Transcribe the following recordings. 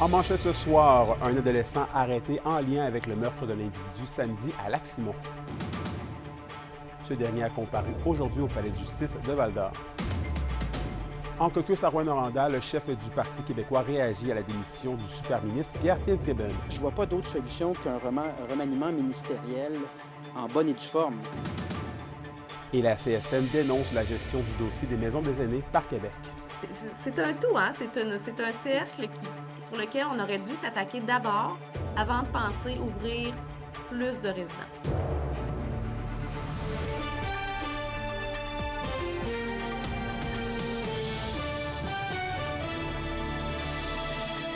En manchette ce soir, un adolescent arrêté en lien avec le meurtre de l'individu samedi à Lac-Simon. Ce dernier a comparu aujourd'hui au palais de justice de Val-d'Or. En caucus à Rouyn-Noranda, le chef du Parti québécois réagit à la démission du super-ministre Pierre Fitzgibbon. Je ne vois pas d'autre solution qu'un remaniement ministériel en bonne et due forme. Et la CSN dénonce la gestion du dossier des maisons des aînés par Québec. C'est un tout, hein? C'est un cercle sur lequel on aurait dû s'attaquer d'abord avant de penser ouvrir plus de résidences.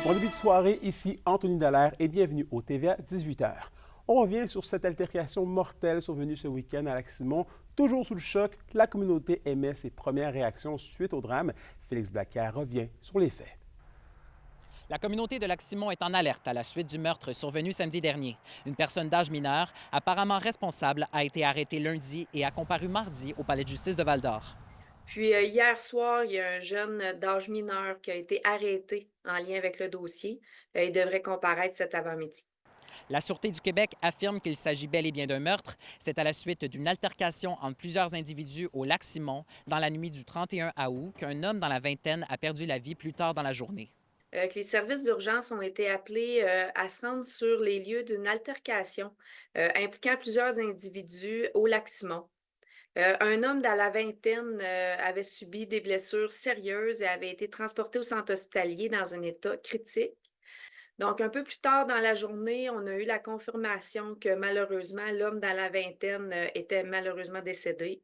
Bon début de soirée, ici Anthony Dallaire et bienvenue au TVA 18h. On revient sur cette altercation mortelle survenue ce week-end à Lac-Simon. Toujours sous le choc, la communauté émet ses premières réactions suite au drame. Félix Blacquer revient sur les faits. La communauté de Lac-Simon est en alerte à la suite du meurtre survenu samedi dernier. Une personne d'âge mineur, apparemment responsable, a été arrêtée lundi et a comparu mardi au palais de justice de Val-d'Or. Puis hier soir, il y a un jeune d'âge mineur qui a été arrêté en lien avec le dossier. Il devrait comparaître cet avant-midi. La Sûreté du Québec affirme qu'il s'agit bel et bien d'un meurtre. C'est à la suite d'une altercation entre plusieurs individus au Lac-Simon dans la nuit du 31 août qu'un homme dans la vingtaine a perdu la vie plus tard dans la journée. Que les services d'urgence ont été appelés à se rendre sur les lieux d'une altercation impliquant plusieurs individus au Lac-Simon. Un homme dans la vingtaine avait subi des blessures sérieuses et avait été transporté au centre hospitalier dans un état critique. Donc, un peu plus tard dans la journée, on a eu la confirmation que malheureusement, l'homme dans la vingtaine était malheureusement décédé.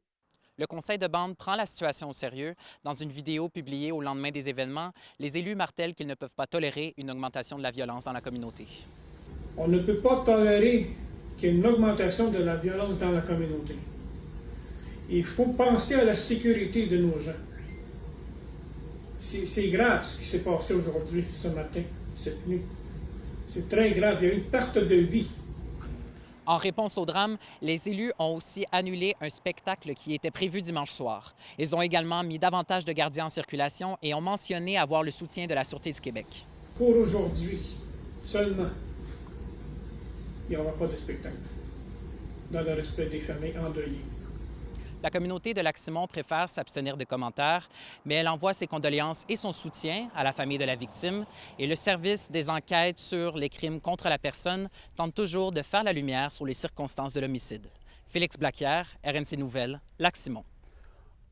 Le conseil de bande prend la situation au sérieux. Dans une vidéo publiée au lendemain des événements, les élus martèlent qu'ils ne peuvent pas tolérer une augmentation de la violence dans la communauté. On ne peut pas tolérer qu'il y ait une augmentation de la violence dans la communauté. Il faut penser à la sécurité de nos gens. C'est grave ce qui s'est passé aujourd'hui, ce matin, cette nuit. C'est très grave. Il y a une perte de vie. En réponse au drame, les élus ont aussi annulé un spectacle qui était prévu dimanche soir. Ils ont également mis davantage de gardiens en circulation et ont mentionné avoir le soutien de la Sûreté du Québec. Pour aujourd'hui, seulement, il n'y aura pas de spectacle, dans le respect des familles endeuillées. La communauté de Lac-Simon préfère s'abstenir de commentaires, mais elle envoie ses condoléances et son soutien à la famille de la victime. Et le service des enquêtes sur les crimes contre la personne tente toujours de faire la lumière sur les circonstances de l'homicide. Félix Blacquer, RNC Nouvelles, Lac-Simon.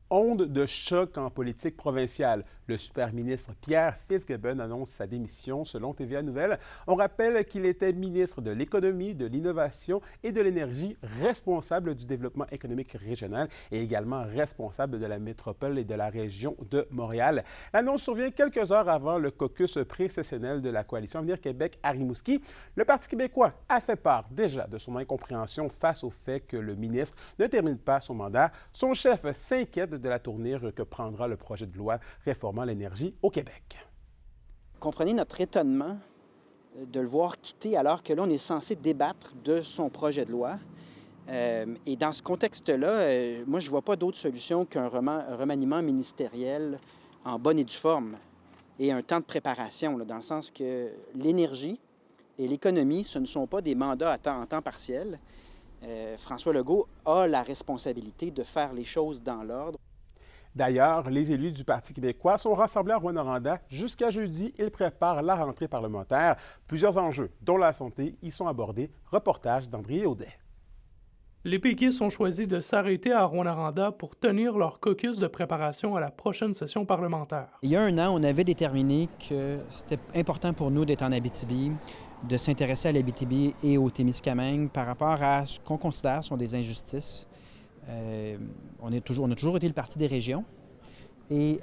Onde de choc en politique provinciale. Le super-ministre Pierre Fitzgibbon annonce sa démission selon TVA Nouvelles. On rappelle qu'il était ministre de l'Économie, de l'Innovation et de l'Énergie, responsable du développement économique régional et également responsable de la métropole et de la région de Montréal. L'annonce survient quelques heures avant le caucus pré-sessionnel de la coalition Avenir Québec à Rimouski. Le Parti québécois a fait part déjà de son incompréhension face au fait que le ministre ne termine pas son mandat. Son chef s'inquiète de la tournure que prendra le projet de loi réformant l'énergie au Québec. Comprenez notre étonnement de le voir quitter alors que là, on est censé débattre de son projet de loi. Et dans ce contexte-là, moi, je ne vois pas d'autre solution qu'un remaniement ministériel en bonne et due forme et un temps de préparation, là, dans le sens que l'énergie et l'économie, ce ne sont pas des mandats en temps partiel. François Legault a la responsabilité de faire les choses dans l'ordre. D'ailleurs, les élus du Parti québécois sont rassemblés à Rouyn-Noranda jusqu'à jeudi. Ils préparent la rentrée parlementaire. Plusieurs enjeux, dont la santé, y sont abordés. Reportage d'André Audet. Les péquistes ont choisi de s'arrêter à Rouyn-Noranda pour tenir leur caucus de préparation à la prochaine session parlementaire. Il y a un an, on avait déterminé que c'était important pour nous d'être en Abitibi, de s'intéresser à l'Abitibi et au Témiscamingue par rapport à ce qu'on considère sont des injustices. On a toujours été le parti des régions et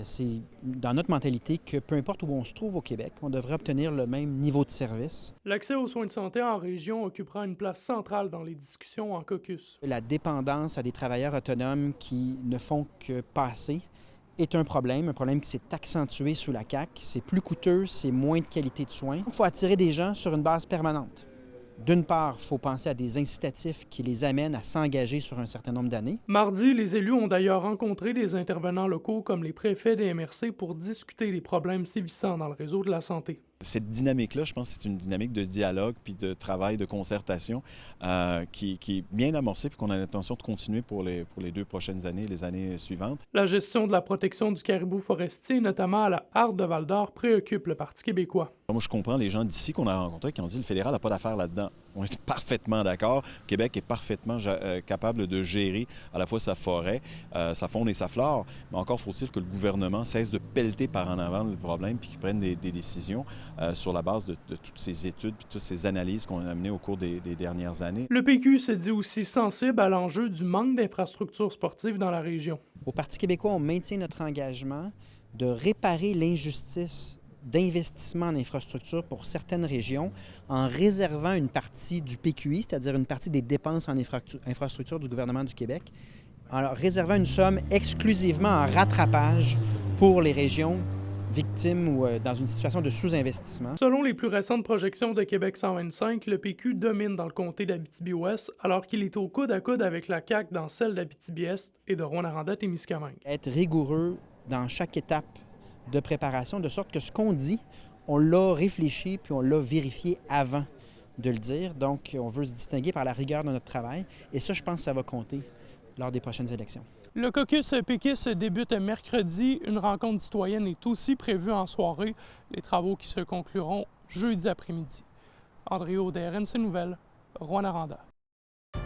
c'est dans notre mentalité que peu importe où on se trouve au Québec, on devrait obtenir le même niveau de service. L'accès aux soins de santé en région occupera une place centrale dans les discussions en caucus. La dépendance à des travailleurs autonomes qui ne font que passer est un problème qui s'est accentué sous la CAQ. C'est plus coûteux, c'est moins de qualité de soins. Il faut attirer des gens sur une base permanente. D'une part, il faut penser à des incitatifs qui les amènent à s'engager sur un certain nombre d'années. Mardi, les élus ont d'ailleurs rencontré des intervenants locaux comme les préfets des MRC pour discuter des problèmes sévissants dans le réseau de la santé. Cette dynamique-là, je pense que c'est une dynamique de dialogue puis de travail, de concertation qui est bien amorcée puis qu'on a l'intention de continuer pour les 2 prochaines années, les années suivantes. La gestion de la protection du caribou forestier, notamment à la Harde de Val-d'Or, préoccupe le Parti québécois. Moi, je comprends les gens d'ici qu'on a rencontrés qui ont dit le fédéral n'a pas d'affaires là-dedans. On est parfaitement d'accord. Québec est parfaitement capable de gérer à la fois sa forêt, sa faune et sa flore, mais encore faut-il que le gouvernement cesse de pelleter par en avant le problème puis qu'il prenne des décisions sur la base de toutes ces études puis toutes ces analyses qu'on a amenées au cours des dernières années. Le PQ se dit aussi sensible à l'enjeu du manque d'infrastructures sportives dans la région. Au Parti québécois, on maintient notre engagement de réparer l'injustice d'investissement en infrastructure pour certaines régions en réservant une partie du PQI, c'est-à-dire une partie des dépenses en infrastructure du gouvernement du Québec, en réservant une somme exclusivement en rattrapage pour les régions victimes ou dans une situation de sous-investissement. Selon les plus récentes projections de Québec 125, le PQ domine dans le comté d'Abitibi-Ouest alors qu'il est au coude à coude avec la CAQ dans celle d'Abitibi-Est et de Rouyn-Noranda-Témiscamingue. Être rigoureux dans chaque étape de préparation, de sorte que ce qu'on dit, on l'a réfléchi puis on l'a vérifié avant de le dire. Donc, on veut se distinguer par la rigueur de notre travail. Et ça, je pense que ça va compter lors des prochaines élections. Le caucus péquiste débute mercredi. Une rencontre citoyenne est aussi prévue en soirée. Les travaux qui se concluront jeudi après-midi. André Audet, RNC Nouvelles, Rouyn-Noranda.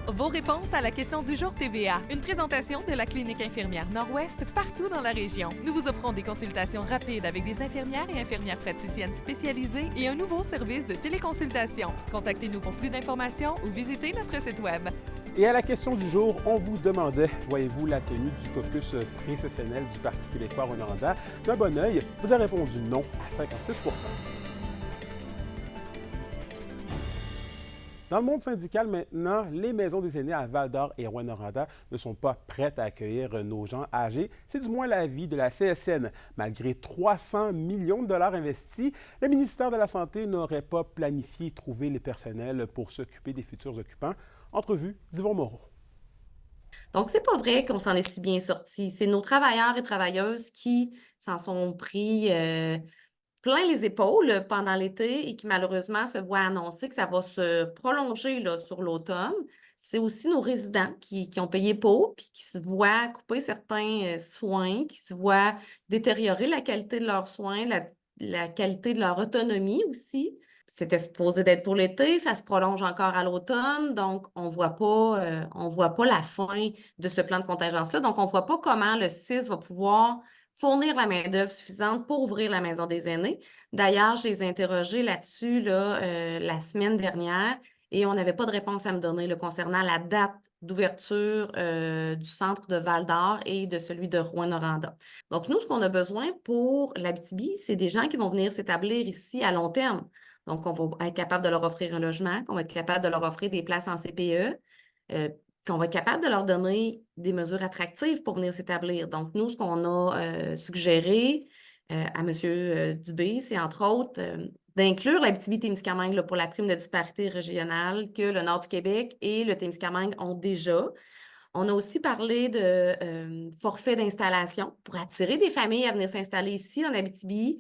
Vos réponses à la question du jour TVA. Une présentation de la Clinique infirmière Nord-Ouest partout dans la région. Nous vous offrons des consultations rapides avec des infirmières et infirmières praticiennes spécialisées et un nouveau service de téléconsultation. Contactez-nous pour plus d'informations ou visitez notre site Web. Et à la question du jour, on vous demandait, voyez-vous la tenue du caucus pré-sessionnel du Parti québécois Rouyn-Noranda? D'un bon œil, vous avez répondu non à 56 %. Dans le monde syndical maintenant, les maisons des aînés à Val-d'Or et Rouyn-Noranda ne sont pas prêtes à accueillir nos gens âgés. C'est du moins l'avis de la CSN. Malgré 300 millions de dollars investis, le ministère de la Santé n'aurait pas planifié trouver les personnels pour s'occuper des futurs occupants. Entrevue d'Yvon Moreau. Donc, c'est pas vrai qu'on s'en est si bien sorti. C'est nos travailleurs et travailleuses qui s'en sont pris plein les épaules pendant l'été et qui malheureusement se voient annoncer que ça va se prolonger là, sur l'automne. C'est aussi nos résidents qui ont payé pour puis qui se voient couper certains soins, qui se voient détériorer la qualité de leurs soins, la qualité de leur autonomie aussi. C'était supposé d'être pour l'été, ça se prolonge encore à l'automne, donc on voit pas la fin de ce plan de contingence-là. Donc, on voit pas comment le CIS va pouvoir fournir la main-d'œuvre suffisante pour ouvrir la maison des aînés. D'ailleurs, je les ai interrogés là-dessus la semaine dernière et on n'avait pas de réponse à me donner concernant la date d'ouverture du centre de Val-d'Or et de celui de Rouyn-Noranda. Donc, nous, ce qu'on a besoin pour l'Abitibi, c'est des gens qui vont venir s'établir ici à long terme. Donc, on va être capable de leur offrir un logement, qu'on va être capable de leur offrir des places en CPE, qu'on va être capable de leur donner des mesures attractives pour venir s'établir. Donc, nous, ce qu'on a suggéré à M. Dubé, c'est entre autres d'inclure l'Abitibi-Témiscamingue pour la prime de disparité régionale que le nord du Québec et le Témiscamingue ont déjà. On a aussi parlé de forfait d'installation pour attirer des familles à venir s'installer ici en Abitibi.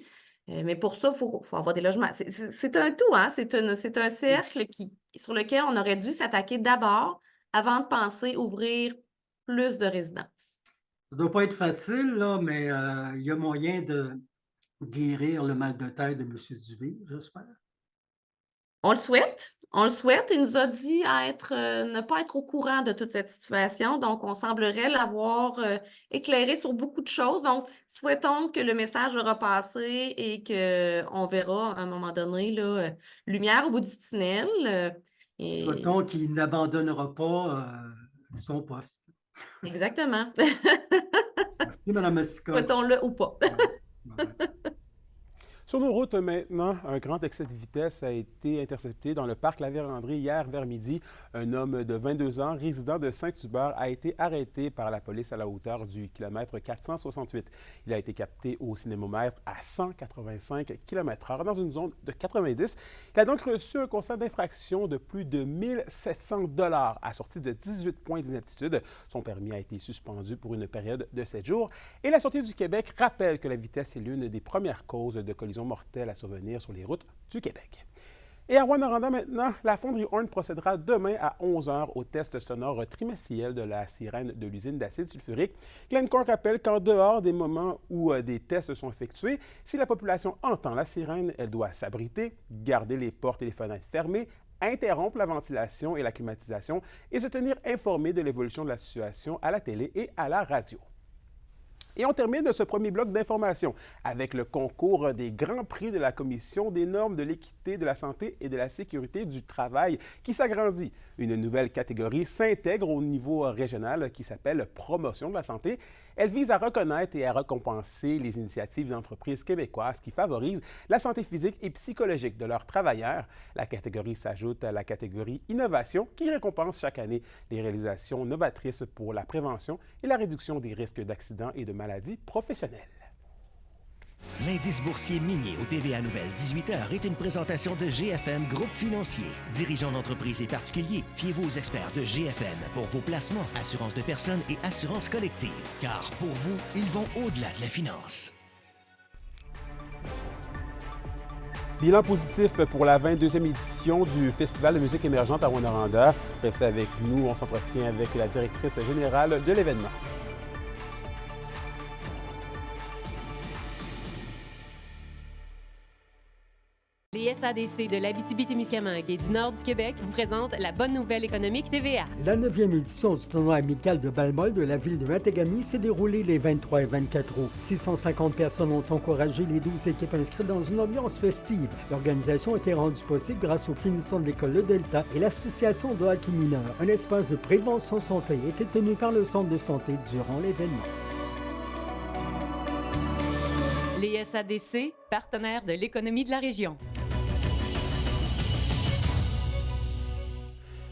Mais pour ça, il faut avoir des logements. C'est un tout, hein? C'est un cercle sur lequel on aurait dû s'attaquer d'abord avant de penser ouvrir plus de résidences. Ça ne doit pas être facile, là, mais il y a moyen de guérir le mal de tête de M. Dubé, j'espère. On le souhaite. On le souhaite. Il nous a dit ne pas être au courant de toute cette situation. Donc, on semblerait l'avoir éclairé sur beaucoup de choses. Donc, souhaitons que le message va repasser et qu'on verra à un moment donné lumière au bout du tunnel. Souhaitons qu'il n'abandonnera pas son poste. Exactement. Merci, Mme Massica. Souhaitons-le ou pas. Sur nos routes maintenant, un grand excès de vitesse a été intercepté dans le parc La Vérandrie hier vers midi. Un homme de 22 ans, résident de Saint-Hubert, a été arrêté par la police à la hauteur du kilomètre 468. Il a été capté au cinémomètre à 185 km/h dans une zone de 90. Il a donc reçu un constat d'infraction de plus de 1 700 $ assorti de 18 points d'inaptitude. Son permis a été suspendu pour une période de 7 jours. Et la Sûreté du Québec rappelle que la vitesse est l'une des premières causes de collision collisions mortelles à survenir sur les routes du Québec. Et à Rouyn-Noranda maintenant, la fonderie Horn procédera demain à 11h au test sonore trimestriel de la sirène de l'usine d'acide sulfurique. Glencore rappelle qu'en dehors des moments où des tests sont effectués, si la population entend la sirène, elle doit s'abriter, garder les portes et les fenêtres fermées, interrompre la ventilation et la climatisation et se tenir informé de l'évolution de la situation à la télé et à la radio. Et on termine ce premier bloc d'informations avec le concours des grands prix de la Commission des normes de l'équité, de la santé et de la sécurité du travail qui s'agrandit. Une nouvelle catégorie s'intègre au niveau régional qui s'appelle Promotion de la santé. Elle vise à reconnaître et à récompenser les initiatives d'entreprises québécoises qui favorisent la santé physique et psychologique de leurs travailleurs. La catégorie s'ajoute à la catégorie Innovation qui récompense chaque année les réalisations novatrices pour la prévention et la réduction des risques d'accidents et de maladies professionnelles. L'indice boursier minier au TVA Nouvelle 18h est une présentation de GFM Groupe Financier. Dirigeants d'entreprises et particuliers, fiez-vous aux experts de GFM pour vos placements, assurances de personnes et assurances collectives. Car pour vous, ils vont au-delà de la finance. Bilan positif pour la 22e édition du Festival de musique émergente à Rouyn-Noranda. Restez avec nous, on s'entretient avec la directrice générale de l'événement. Les SADC de l'Abitibi-Témiscamingue et du nord du Québec vous présentent la bonne nouvelle économique TVA. La 9e édition du tournoi amical de balle-molle de la ville de Matagami s'est déroulée les 23 et 24 août. 650 personnes ont encouragé les 12 équipes inscrites dans une ambiance festive. L'organisation a été rendue possible grâce aux finissants de l'école Le Delta et l'association de hockey mineur. Un espace de prévention santé était tenu par le centre de santé durant l'événement. Les SADC, partenaires de l'économie de la région.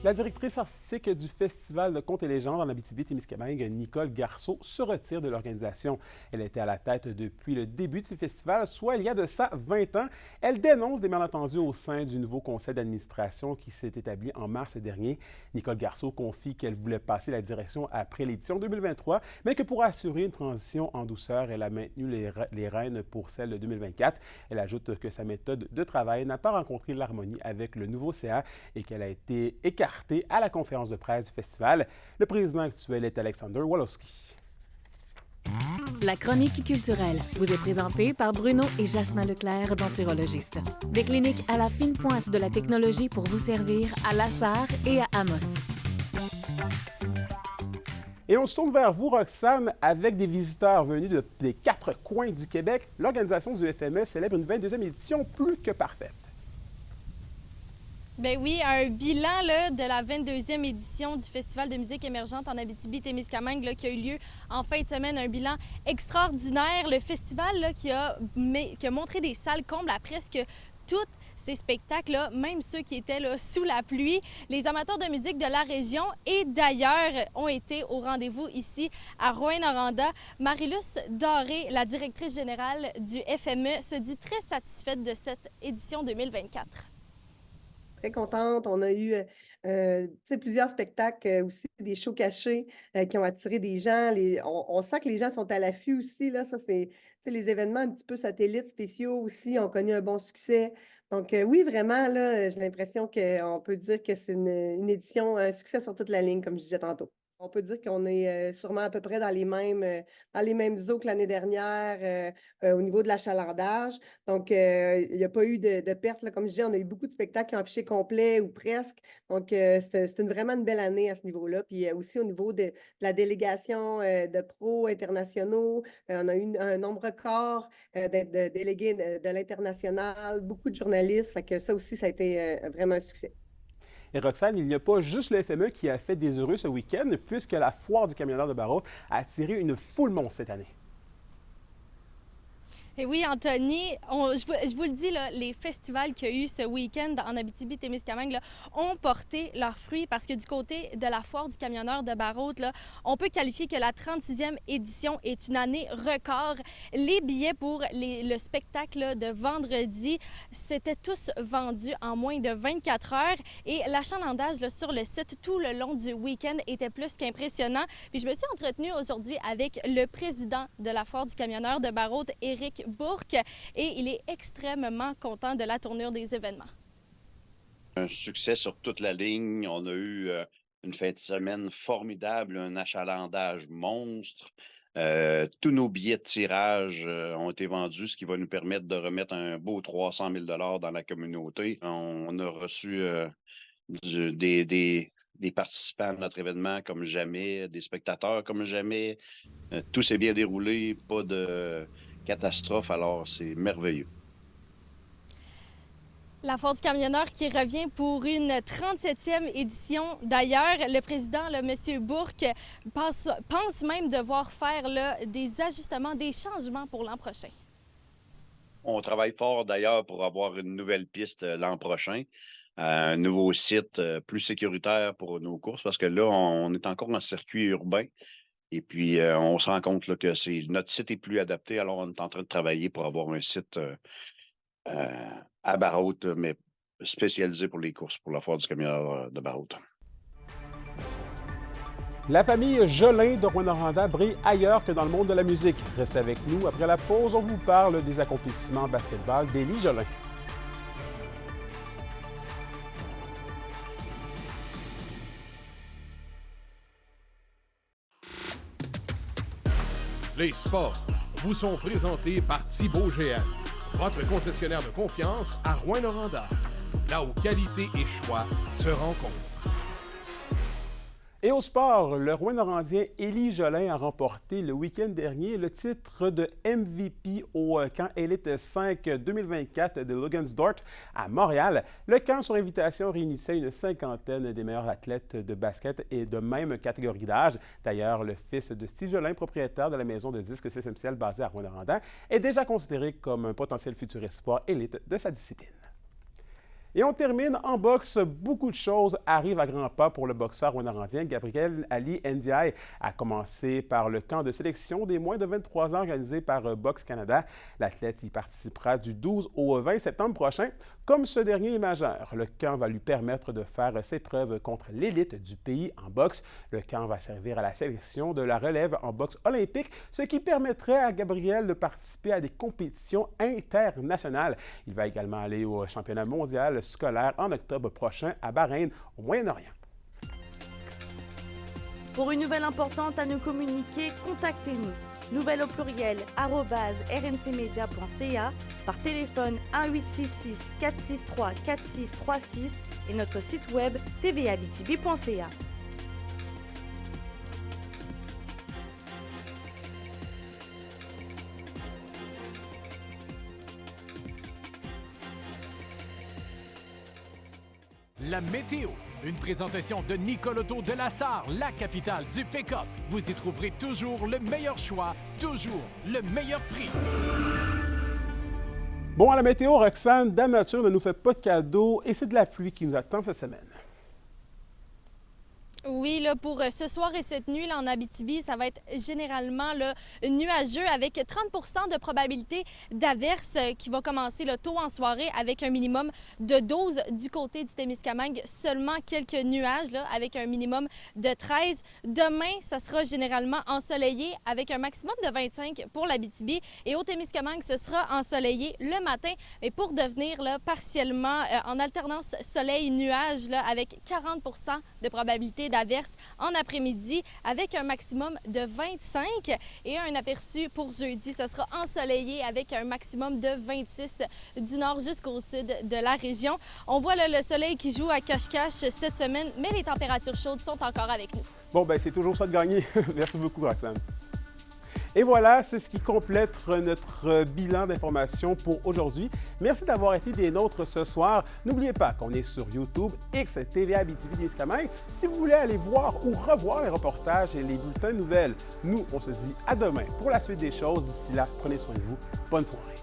La directrice artistique du Festival de Contes et légendes en Abitibi-Témiscamingue, Nicole Garceau, se retire de l'organisation. Elle était à la tête depuis le début du festival, soit il y a de ça 20 ans. Elle dénonce des malentendus au sein du nouveau conseil d'administration qui s'est établi en mars dernier. Nicole Garceau confie qu'elle voulait passer la direction après l'édition 2023, mais que pour assurer une transition en douceur, elle a maintenu les rênes pour celle de 2024. Elle ajoute que sa méthode de travail n'a pas rencontré l'harmonie avec le nouveau CA et qu'elle a été écartée à la conférence de presse du festival. Le président actuel est Alexander Wolowski. La chronique culturelle vous est présentée par Bruno et Jasmin Leclerc, denturologistes. Des cliniques à la fine pointe de la technologie pour vous servir à La Sarre et à Amos. Et on se tourne vers vous, Roxane, avec des visiteurs venus des 4 coins du Québec. L'organisation du FME célèbre une 22e édition plus que parfaite. Bien oui, un bilan là, de la 22e édition du Festival de musique émergente en Abitibi-Témiscamingue là, qui a eu lieu en fin de semaine. Un bilan extraordinaire. Le festival là, qui a montré des salles combles à presque tous ces spectacles-là, même ceux qui étaient là, sous la pluie. Les amateurs de musique de la région et d'ailleurs ont été au rendez-vous ici à Rouyn-Noranda. Marie-Luce Doré, la directrice générale du FME, se dit très satisfaite de cette édition 2024. Très contente. On a eu plusieurs spectacles, aussi des shows cachés qui ont attiré des gens. On sent que les gens sont à l'affût aussi. Là. Ça, c'est les événements un petit peu satellites spéciaux aussi ont connu un bon succès. Donc oui, vraiment, là, j'ai l'impression qu'on peut dire que c'est une édition, un succès sur toute la ligne, comme je disais tantôt. On peut dire qu'on est sûrement à peu près dans les mêmes eaux que l'année dernière au niveau de l'achalandage. Donc, il n'y a pas eu de perte. Là. Comme je disais, on a eu beaucoup de spectacles qui ont affiché complet ou presque. Donc, c'est vraiment une belle année à ce niveau-là. Puis aussi au niveau de la délégation de pros internationaux, on a eu un nombre record de délégués de l'international, beaucoup de journalistes. Ça aussi, ça a été vraiment un succès. Et Roxane, il n'y a pas juste le FME qui a fait des heureux ce week-end, puisque la foire du camionneur de Barrault a attiré une foule monstre cette année. Et oui, Anthony, je vous le dis, là, les festivals qu'il y a eu ce week-end en Abitibi-Témiscamingue là, ont porté leurs fruits parce que du côté de la foire du camionneur de Barrault, là, on peut qualifier que la 36e édition est une année record. Les billets pour le spectacle là, de vendredi, c'était tous vendus en moins de 24 heures et l'achalandage là, sur le site tout le long du week-end était plus qu'impressionnant. Puis je me suis entretenue aujourd'hui avec le président de la foire du camionneur de Barrault, Éric Bourque et il est extrêmement content de la tournure des événements. Un succès sur toute la ligne. On a eu une fin de semaine formidable, un achalandage monstre. Tous nos billets de tirage ont été vendus, ce qui va nous permettre de remettre un beau 300 000 $ dans la communauté. On a reçu des participants à notre événement comme jamais, des spectateurs comme jamais. Tout s'est bien déroulé, pas de catastrophe, alors c'est merveilleux. La Foire du camionneur qui revient pour une 37e édition. D'ailleurs, le président, là, M. Bourque, pense même devoir faire là, des ajustements, des changements pour l'an prochain. On travaille fort d'ailleurs pour avoir une nouvelle piste l'an prochain, un nouveau site plus sécuritaire pour nos courses, parce que là, on est encore en circuit urbain. Et puis, on se rend compte là, que notre site est plus adapté, alors on est en train de travailler pour avoir un site à Barrault, mais spécialisé pour les courses, pour la Foire du camionneur de Barrault. La famille Jolin de Rouyn-Noranda brille ailleurs que dans le monde de la musique. Restez avec nous. Après la pause, on vous parle des accomplissements en basketball d'Élie Jolin. Les sports vous sont présentés par Thibaut GM, votre concessionnaire de confiance à Rouyn-Noranda, là où qualité et choix se rencontrent. Et au sport, le Rouyn-Norandien Élie Jolin a remporté le week-end dernier le titre de MVP au camp Élite 5 2024 de Logansdorf à Montréal. Le camp, sur invitation, réunissait une cinquantaine des meilleurs athlètes de basket et de même catégorie d'âge. D'ailleurs, le fils de Steve Jolin, propriétaire de la maison de disques CSMCL basée à Rouyn-Noranda, est déjà considéré comme un potentiel futur espoir élite de sa discipline. Et on termine en boxe. Beaucoup de choses arrivent à grands pas pour le boxeur rouyn-norandien Gabriel Ali Ndiaye, à commencer par le camp de sélection des moins de 23 ans organisé par Boxe Canada. L'athlète y participera du 12 au 20 septembre prochain. Comme ce dernier est majeur, le camp va lui permettre de faire ses preuves contre l'élite du pays en boxe. Le camp va servir à la sélection de la relève en boxe olympique, ce qui permettrait à Gabriel de participer à des compétitions internationales. Il va également aller au championnat mondial scolaire en octobre prochain à Bahreïn, au Moyen-Orient. Pour une nouvelle importante à nous communiquer, contactez-nous. Nouvelle au pluriel @rncmedia.ca, par téléphone 1-866-463-4636 et notre site web tvabitibi.ca. La météo, une présentation de Nicoloto de la Sarre, la capitale du pick-up. Vous y trouverez toujours le meilleur choix, toujours le meilleur prix. Bon, à la météo, Roxane, Dame Nature ne nous fait pas de cadeaux et c'est de la pluie qui nous attend cette semaine. Oui, là, pour ce soir et cette nuit là, en Abitibi, ça va être généralement là, nuageux avec 30 % de probabilité d'averse qui va commencer là, tôt en soirée avec un minimum de 12 du côté du Témiscamingue. Seulement quelques nuages là, avec un minimum de 13. Demain, ça sera généralement ensoleillé avec un maximum de 25 pour l'Abitibi. Et au Témiscamingue, ce sera ensoleillé le matin, mais pour devenir là, partiellement en alternance soleil-nuage avec 40 % de probabilité d'averse en après-midi avec un maximum de 25 et un aperçu pour jeudi. Ça sera ensoleillé avec un maximum de 26 du nord jusqu'au sud de la région. On voit là, le soleil qui joue à cache-cache cette semaine, mais les températures chaudes sont encore avec nous. Bon, ben c'est toujours ça de gagner. Merci beaucoup, Roxane. Et voilà, c'est ce qui complète notre bilan d'information pour aujourd'hui. Merci d'avoir été des nôtres ce soir. N'oubliez pas qu'on est sur YouTube, X, TVA Abitibi-Témiscamingue. Si vous voulez aller voir ou revoir les reportages et les bulletins de nouvelles, nous, on se dit à demain pour la suite des choses. D'ici là, prenez soin de vous. Bonne soirée.